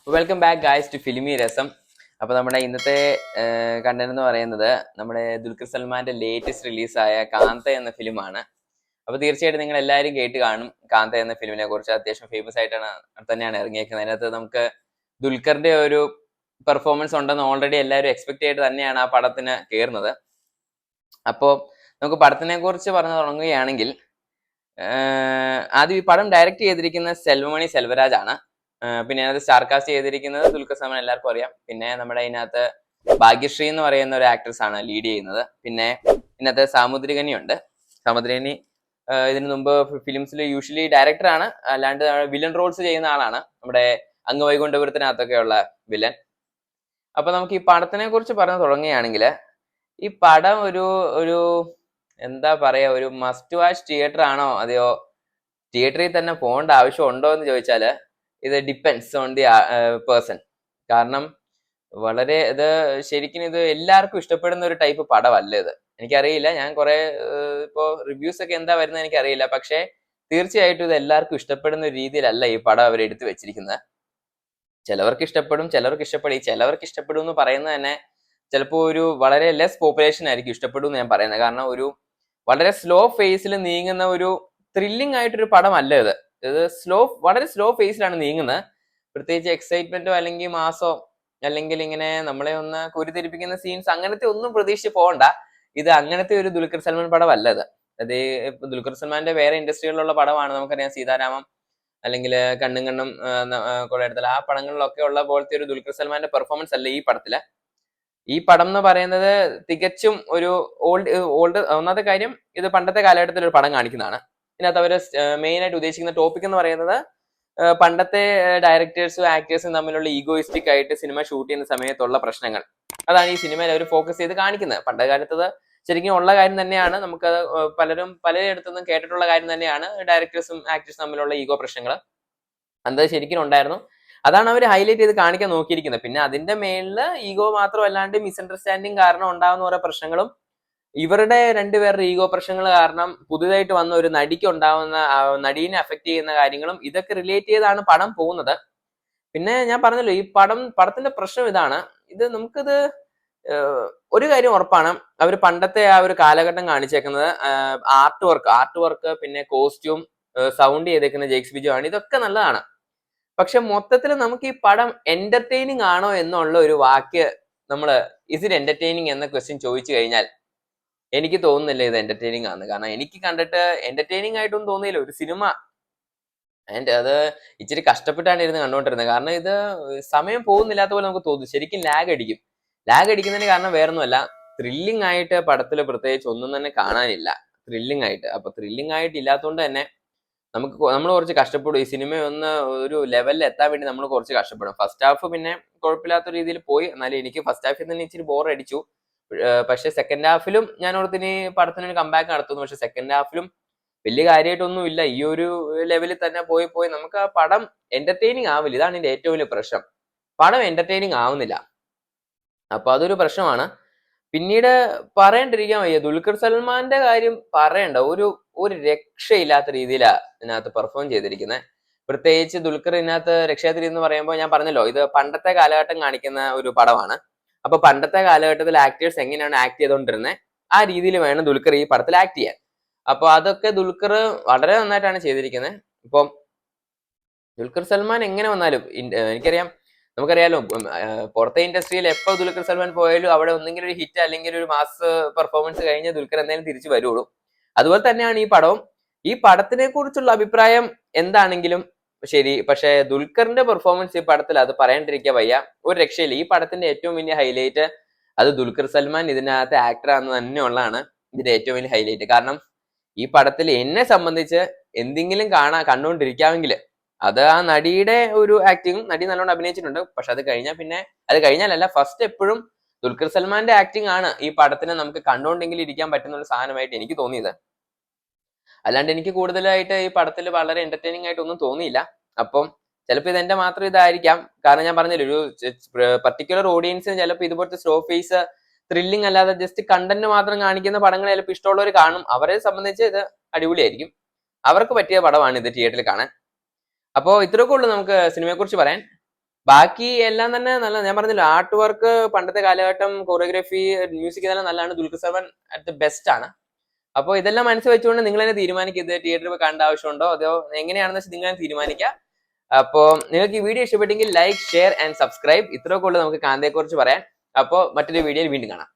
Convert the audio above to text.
Welcome back guys to filmy Rasam. അപ്പോൾ നമ്മുടെ ഇന്നത്തെ കണ്ടന്റ് എന്ന് പറയുന്നത് നമ്മുടെ ദുൽഖർ സൽമാന്റെ ലേറ്റസ്റ്റ് റിലീസായ കാന്ത എന്ന ഫിലിമാണ്. അപ്പോൾ തീർച്ചയായിട്ടും നിങ്ങൾ എല്ലാവരും കേട്ട് കാണും കാന്ത എന്ന ഫിലിമിനെ കുറിച്ച്. അത്യാവശ്യം ഫേമസ് ആയിട്ടാണ് തന്നെയാണ് ഇറങ്ങിയേക്കുന്നത്. അതിനകത്ത് നമുക്ക് ദുൽഖറിന്റെ ഒരു പെർഫോമൻസ് ഉണ്ടെന്ന് ഓൾറെഡി എല്ലാവരും എക്സ്പെക്ട് ചെയ്തിട്ട് തന്നെയാണ് ആ പടത്തിന് കയറുന്നത്. അപ്പോൾ നമുക്ക് പടത്തിനെ കുറിച്ച് പറഞ്ഞു തുടങ്ങുകയാണെങ്കിൽ, ആദ്യം ഈ പടം ഡയറക്റ്റ് ചെയ്തിരിക്കുന്ന സെൽവമണി സെൽവരാജ് ആണ്. പിന്നെ അതിനകത്ത് സ്റ്റാർ കാസ്റ്റ് ചെയ്തിരിക്കുന്നത് ദുൽഖർ സൽമാൻ എല്ലാവർക്കും അറിയാം. പിന്നെ നമ്മുടെ ഇതിനകത്ത് ഭാഗ്യശ്രീ എന്ന് പറയുന്ന ഒരു ആക്ട്രസ് ആണ് ലീഡ് ചെയ്യുന്നത്. പിന്നെ ഇതിനകത്ത് സാമുദ്രികനി ഉണ്ട്. സാമുദ്രികനി ഇതിനു മുമ്പ് ഫിലിംസിൽ യൂഷ്വലി ഡയറക്ടറാണ്, അല്ലാണ്ട് വില്ലൻ റോൾസ് ചെയ്യുന്ന ആളാണ്. നമ്മുടെ അങ്ങ് വൈകുണ്ഠപുരത്തിനകത്തൊക്കെയുള്ള വില്ലൻ. അപ്പൊ നമുക്ക് ഈ പടത്തിനെ കുറിച്ച് പറഞ്ഞു തുടങ്ങുകയാണെങ്കിൽ, ഈ പടം ഒരു ഒരു എന്താ പറയാ, ഒരു മസ്റ്റ് വാച്ച് തിയേറ്റർ ആണോ അതെയോ തിയേറ്ററിൽ തന്നെ പോകേണ്ട ആവശ്യം ഉണ്ടോ എന്ന് ചോദിച്ചാല് ഇത് ഡിപ്പെൻഡ്സ് ഓൺ ദി പേഴ്സൺ. കാരണം വളരെ ഇത് ശരിക്കും ഇത് എല്ലാവർക്കും ഇഷ്ടപ്പെടുന്ന ഒരു ടൈപ്പ് പടമല്ല ഇത്. എനിക്കറിയില്ല, ഞാൻ കുറെ ഇപ്പോ റിവ്യൂസ് ഒക്കെ എന്താ വരുന്നത് എനിക്കറിയില്ല. പക്ഷെ തീർച്ചയായിട്ടും ഇത് എല്ലാവർക്കും ഇഷ്ടപ്പെടുന്ന ഒരു രീതിയിലല്ല ഈ പടം അവർ എടുത്തു വെച്ചിരിക്കുന്നത്. ചിലവർക്ക് ഇഷ്ടപ്പെടും, ചിലവർക്ക് ഇഷ്ടപ്പെടും. ഈ ചിലവർക്ക് ഇഷ്ടപ്പെടും എന്ന് പറയുന്നത് തന്നെ ചിലപ്പോൾ ഒരു വളരെ ലെസ് പോപ്പുലേഷൻ ആയിരിക്കും ഇഷ്ടപ്പെടും എന്ന് ഞാൻ പറയുന്നത്. കാരണം ഒരു വളരെ സ്ലോ ഫേസിൽ നീങ്ങുന്ന ഒരു ത്രില്ലിംഗ് ആയിട്ടൊരു പടമല്ല ഇത്. ഇത് വളരെ സ്ലോ ഫേസിലാണ് നീങ്ങുന്നത്. പ്രത്യേകിച്ച് എക്സൈറ്റ്മെന്റോ അല്ലെങ്കിൽ മാസോ അല്ലെങ്കിൽ ഇങ്ങനെ നമ്മളെ ഒന്ന് കുരുതിരിപ്പിക്കുന്ന സീൻസ് അങ്ങനത്തെ ഒന്നും പ്രതീക്ഷിച്ച് പോകണ്ട. ഇത് അങ്ങനത്തെ ഒരു ദുൽഖർ സൽമാൻ പടമല്ല ഇത്. അത് ദുൽഖർ സൽമാന്റെ വേറെ ഇൻഡസ്ട്രികളിലുള്ള പടമാണ്. നമുക്കറിയാം സീതാരാമം അല്ലെങ്കിൽ കണ്ണും കണ്ണും കൊള്ളയെടുത്തൽ, ആ പടങ്ങളിലൊക്കെ ഉള്ള പോലത്തെ ഒരു ദുൽഖർ സൽമാന്റെ പെർഫോമൻസ് അല്ല ഈ പടത്തില്. ഈ പടം എന്ന് പറയുന്നത് തികച്ചും ഒരു ഒന്നാമത്തെ കാര്യം, ഇത് പണ്ടത്തെ കാലഘട്ടത്തിൽ ഒരു പടം കാണിക്കുന്നതാണ്. ഇതിനകത്ത് അവര് മെയിൻ ആയിട്ട് ഉദ്ദേശിക്കുന്ന ടോപ്പിക് എന്ന് പറയുന്നത് പണ്ടത്തെ ഡയറക്ടേഴ്സും ആക്ടേഴ്സും തമ്മിലുള്ള ഈഗോയിസ്റ്റിക് ആയിട്ട് സിനിമ ഷൂട്ട് ചെയ്യുന്ന സമയത്തുള്ള പ്രശ്നങ്ങൾ. അതാണ് ഈ സിനിമയിൽ അവർ ഫോക്കസ് ചെയ്ത് കാണിക്കുന്നത്. പണ്ട് കാലത്ത് ശരിക്കും ഉള്ള കാര്യം തന്നെയാണ്. നമുക്കത് പലയിടത്തുനിന്നും കേട്ടിട്ടുള്ള കാര്യം തന്നെയാണ്. ഡയറക്ടേഴ്സും ആക്ടേഴ്സും തമ്മിലുള്ള ഈഗോ പ്രശ്നങ്ങൾ അത് ശരിക്കും ഉണ്ടായിരുന്നു. അതാണ് അവർ ഹൈലൈറ്റ് ചെയ്ത് കാണിക്കാൻ നോക്കിയിരിക്കുന്നത്. പിന്നെ അതിന്റെ മേളില് ഈഗോ മാത്രമല്ലാണ്ട് മിസ്അണ്ടർസ്റ്റാൻഡിങ് കാരണം ഉണ്ടാകുന്ന ഓരോ പ്രശ്നങ്ങളും, ഇവരുടെ രണ്ടുപേരുടെ ഈഗോ പ്രശ്നങ്ങൾ കാരണം പുതുതായിട്ട് വന്ന ഒരു നടിക്ക് ഉണ്ടാവുന്ന നടീനെ അഫക്ട് ചെയ്യുന്ന കാര്യങ്ങളും ഇതൊക്കെ റിലേറ്റ് ചെയ്താണ് പടം പോകുന്നത്. പിന്നെ ഞാൻ പറഞ്ഞല്ലോ, ഈ പടത്തിന്റെ പ്രശ്നം ഇതാണ്. നമുക്കിത് ഒരു കാര്യം ഉറപ്പാണ്, അവർ പണ്ടത്തെ ആ ഒരു കാലഘട്ടം കാണിച്ചേക്കുന്നത് ആർട്ട് വർക്ക് പിന്നെ കോസ്റ്റ്യൂം സൗണ്ട് ചെയ്തേക്കുന്ന ജെയ്ക്സ് ബിജു ആണ്. ഇതൊക്കെ നല്ലതാണ്. പക്ഷെ മൊത്തത്തിൽ നമുക്ക് ഈ പടം എന്റർടൈനിങ് ആണോ എന്നുള്ള ഒരു വാക്ക് നമ്മള് ഇസ് ഇറ്റ് എന്റർടൈനിങ് എന്ന ക്വസ്റ്റ്യൻ ചോദിച്ചു കഴിഞ്ഞാൽ എനിക്ക് തോന്നുന്നില്ല ഇത് എന്റർടൈനിങ് ആണ്. കാരണം എനിക്ക് കണ്ടിട്ട് എന്റർടൈനിങ് ആയിട്ടൊന്നും തോന്നിയില്ല ഒരു സിനിമ. അത് ഇച്ചിരി കഷ്ടപ്പെട്ടാണ് ഇരുന്ന് കണ്ടുകൊണ്ടിരുന്നത്. കാരണം ഇത് സമയം പോകുന്നില്ലാത്ത പോലെ നമുക്ക് തോന്നും. ശരിക്കും ലാഗ് അടിക്കുന്നതിന് കാരണം വേറൊന്നുമല്ല, ത്രില്ലിംഗ് ആയിട്ട് പടത്തിൽ പ്രത്യേകിച്ച് ഒന്നും തന്നെ കാണാനില്ല ത്രില്ലിംഗ് ആയിട്ട്. അപ്പൊ ത്രില്ലിംഗ് ആയിട്ട് ഇല്ലാത്തതുകൊണ്ട് തന്നെ നമ്മൾ കുറച്ച് കഷ്ടപ്പെടും. ഈ സിനിമ ഒരു ലെവലിൽ എത്താൻ വേണ്ടി നമ്മൾ കുറച്ച് കഷ്ടപ്പെടും. ഫസ്റ്റ് ഹാഫ് പിന്നെ കുഴപ്പമില്ലാത്ത രീതിയിൽ പോയി. എന്നാലും എനിക്ക് ഫസ്റ്റ് ഹാഫിൽ തന്നെ ഇച്ചിരി ബോർ അടിച്ചു. പക്ഷെ സെക്കൻഡ് ഹാഫിലും ഞാൻ ഓർത്തിന് പടത്തിനൊരു കമ്പാക്ക് നടത്തുന്നു. പക്ഷെ സെക്കൻഡ് ഹാഫിലും വലിയ കാര്യമായിട്ടൊന്നും ഇല്ല. ഈ ഒരു ലെവലിൽ തന്നെ പോയി നമുക്ക് ആ പടം എന്റർടൈനിങ് ആവില്ല. ഇതാണ് ഇതിന്റെ ഏറ്റവും വലിയ പ്രശ്നം. പടം എന്റർടൈനിങ് ആവുന്നില്ല. അപ്പൊ അതൊരു പ്രശ്നമാണ്. പിന്നീട് പറയണ്ടിരിക്കാൻ വയ്യ, ദുൽഖർ സൽമാന്റെ കാര്യം പറയണ്ട. ഒരു രക്ഷയില്ലാത്ത രീതിയിലാണ് ഇതിനകത്ത് പെർഫോം ചെയ്തിരിക്കുന്നത്. പ്രത്യേകിച്ച് ദുൽഖർ ഇതിനകത്ത് രക്ഷാത്രി എന്ന് പറയുമ്പോൾ ഞാൻ പറഞ്ഞല്ലോ, ഇത് പണ്ടത്തെ കാലഘട്ടം കാണിക്കുന്ന ഒരു പടമാണ്. അപ്പൊ പണ്ടത്തെ കാലഘട്ടത്തിൽ ആക്ടേഴ്സ് എങ്ങനെയാണ് ആക്ട് ചെയ്തുകൊണ്ടിരുന്നത് ആ രീതിയിൽ വേണം ദുൽഖർ ഈ പടത്തിൽ ആക്ട് ചെയ്യാൻ. അപ്പൊ അതൊക്കെ ദുൽഖർ വളരെ നന്നായിട്ടാണ് ചെയ്തിരിക്കുന്നത്. ഇപ്പം ദുൽഖർ സൽമാൻ എങ്ങനെ വന്നാലും നമുക്കറിയാലോ, പുറത്തെ ഇൻഡസ്ട്രിയിൽ എപ്പോൾ ദുൽഖർ സൽമാൻ പോയാലും അവിടെ ഒന്നെങ്കിലും ഒരു ഹിറ്റ് അല്ലെങ്കിൽ ഒരു മാസ് പെർഫോമൻസ് കഴിഞ്ഞ് ദുൽഖർ എന്തായാലും തിരിച്ചു വരുള്ളൂ. അതുപോലെ തന്നെയാണ് ഈ പടവും. ഈ പടത്തിനെ കുറിച്ചുള്ള അഭിപ്രായം എന്താണെങ്കിലും ശരി, പക്ഷെ ദുൽഖറിന്റെ പെർഫോമൻസ് ഈ പടത്തിൽ അത് പറയാണ്ടിരിക്കാൻ വയ്യ. ഒരു രക്ഷയില്ല. ഈ പടത്തിന്റെ ഏറ്റവും വലിയ ഹൈലൈറ്റ് അത് ദുൽഖർ സൽമാൻ ഇതിനകത്ത് ആക്ടറാന്ന് തന്നെയുള്ളതാണ് ഇതിന്റെ ഏറ്റവും വലിയ ഹൈലൈറ്റ്. കാരണം ഈ പടത്തിൽ എന്നെ സംബന്ധിച്ച് എന്തെങ്കിലും കണ്ടുകൊണ്ടിരിക്കാമെങ്കിൽ അത് ആ നടിയുടെ ഒരു ആക്ടിങ്. നടി നല്ലോണം അഭിനയിച്ചിട്ടുണ്ട്. പക്ഷെ അത് കഴിഞ്ഞാലല്ല, ഫസ്റ്റ് എപ്പോഴും ദുൽഖർ സൽമാന്റെ ആക്ടിങ് ആണ് ഈ പടത്തിന് നമുക്ക് കണ്ടുകൊണ്ടെങ്കിലും ഇരിക്കാൻ പറ്റുന്ന ഒരു സാധനമായിട്ട് എനിക്ക് തോന്നിയത്. അല്ലാണ്ട് എനിക്ക് കൂടുതലായിട്ട് ഈ പടത്തിൽ വളരെ എന്റർടൈനിങ് ആയിട്ട് ഒന്നും തോന്നിയില്ല. അപ്പം ചിലപ്പോൾ ഇതെന്റെ മാത്രം ഇതായിരിക്കാം. കാരണം ഞാൻ പറഞ്ഞില്ല, ഒരു പർട്ടിക്കുലർ ഓഡിയൻസിന് ചിലപ്പോൾ ഇതുപോലത്തെ സ്ലോ ഫേസ് ത്രില്ലിംഗ് അല്ലാതെ ജസ്റ്റ് കണ്ടന്റ് മാത്രം കാണിക്കുന്ന പടങ്ങൾ ചിലപ്പോൾ ഇഷ്ടമുള്ളവർ കാണും. അവരെ സംബന്ധിച്ച് ഇത് അടിപൊളിയായിരിക്കും. അവർക്ക് പറ്റിയ പടമാണ് ഇത് തിയേറ്ററിൽ കാണാൻ. അപ്പോൾ ഇത്രയൊക്കെ ഉള്ളൂ നമുക്ക് സിനിമയെ കുറിച്ച് പറയാൻ. ബാക്കി എല്ലാം തന്നെ നല്ല, ഞാൻ പറഞ്ഞില്ല ആർട്ട് വർക്ക്, പണ്ടത്തെ കാലഘട്ടം, കൊറിയോഗ്രഫി, മ്യൂസിക് ഇതെല്ലാം നല്ലതാണ്. Dulquer Salman at the best ആണ്. അപ്പോൾ ഇതെല്ലാം മനസ്സിൽ വെച്ചുകൊണ്ട് നിങ്ങൾ തന്നെ തീരുമാനിക്കുക, ഇത് തിയേറ്ററിൽ പോയി കാണേണ്ട ആവശ്യമുണ്ടോ അതോ എങ്ങനെയാണെന്ന് വെച്ചാൽ നിങ്ങൾ തീരുമാനിക്കുക. അപ്പോൾ നിങ്ങൾക്ക് ഈ വീഡിയോ ഇഷ്ടപ്പെട്ടെങ്കിൽ ലൈക്ക്, ഷെയർ ആൻഡ് സബ്സ്ക്രൈബ്. ഇത്രയൊക്കെ ഉള്ളൂ നമുക്ക് കാന്തയെ കുറിച്ച് പറയാൻ. അപ്പോൾ മറ്റൊരു വീഡിയോയിൽ വീണ്ടും കാണാം.